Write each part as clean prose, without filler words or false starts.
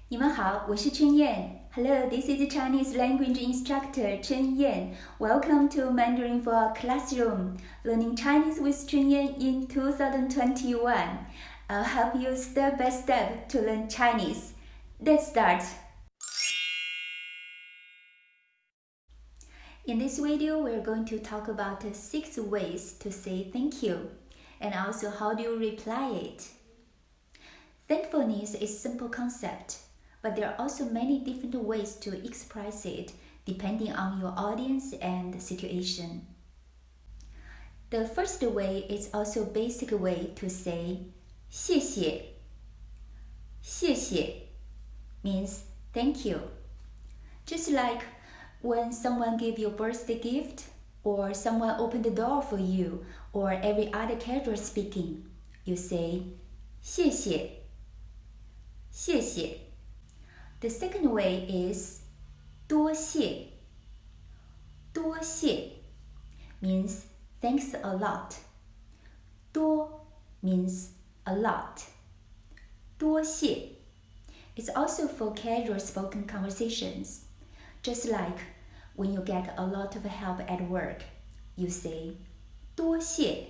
你们好，我是Chunyan. Hello, this is Chinese language instructor Chunyan. Welcome to Mandarin for Classroom, learning Chinese with Chunyan in 2021. I'll help you step by step to learn Chinese. Let's start. In this video, we're going to talk about 6 ways to say thank you, and also how do you reply it. Thankfulness is a simple concept, but there are also many different ways to express it depending on your audience and situation. The first way is also a basic way to say 谢谢. 谢谢 means thank you. Just like when someone gives you a birthday gift, or someone opened the door for you, or every other casual speaking, you say 谢谢. 谢谢. The second way is 多谢. 多谢 means thanks a lot. 多 means a lot. 多谢 is also for casual spoken conversations. Just like when you get a lot of help at work, you say 多谢.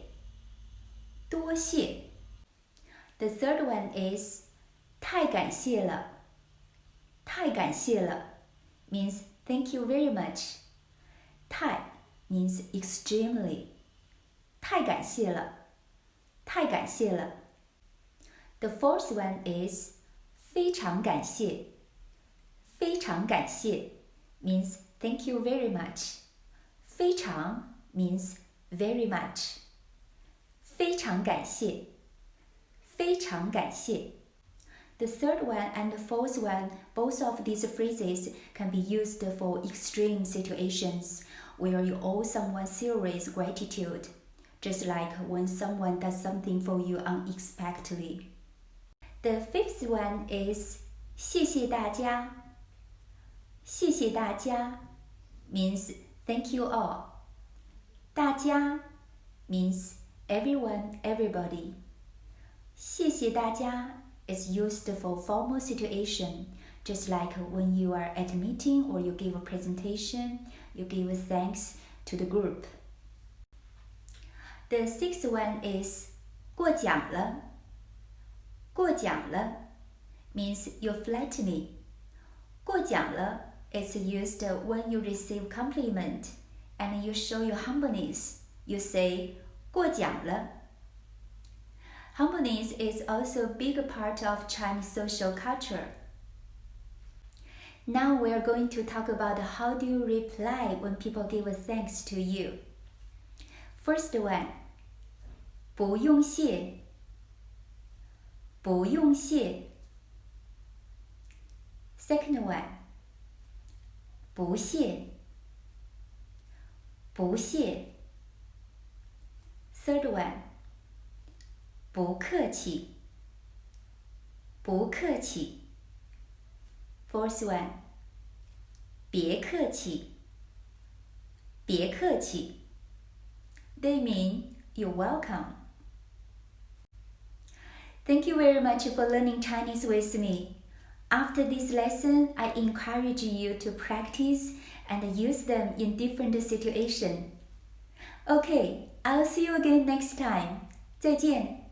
多谢. The third one is 太感谢了. 太感谢了 means thank you very much. 太 means extremely. 太感谢了. 太感谢了. The fourth one is 非常感谢. 非常感谢 means thank you very much. 非常 means very much. 非常感谢. 非常感谢. The third one and the fourth one, both of these phrases can be used for extreme situations where you owe someone serious gratitude, just like when someone does something for you unexpectedly. The fifth one is 谢谢大家. 谢谢大家 means thank you all. 大家 means everyone, everybody. 谢谢大家is used for formal situation, just like when you are at a meeting or you give a presentation, you give thanks to the group. The sixth one is 过奖了. 过奖了 means you flatter me. 过奖了 is used when you receive compliment and you show your harmonies. You say 过奖了. Harmonies is also a big part of Chinese social culture. Now we are going to talk about how do you reply when people give thanks to you. First one, 不用谢. 不用谢. Second one, 不谢. 不谢. Third one, 不客气. 不客气. Fourth one, 别客气. 别客气. They mean you're welcome. Thank you very much for learning Chinese with me. After this lesson, I encourage you to practice and use them in different situations. Okay, I'll see you again next time. 再见。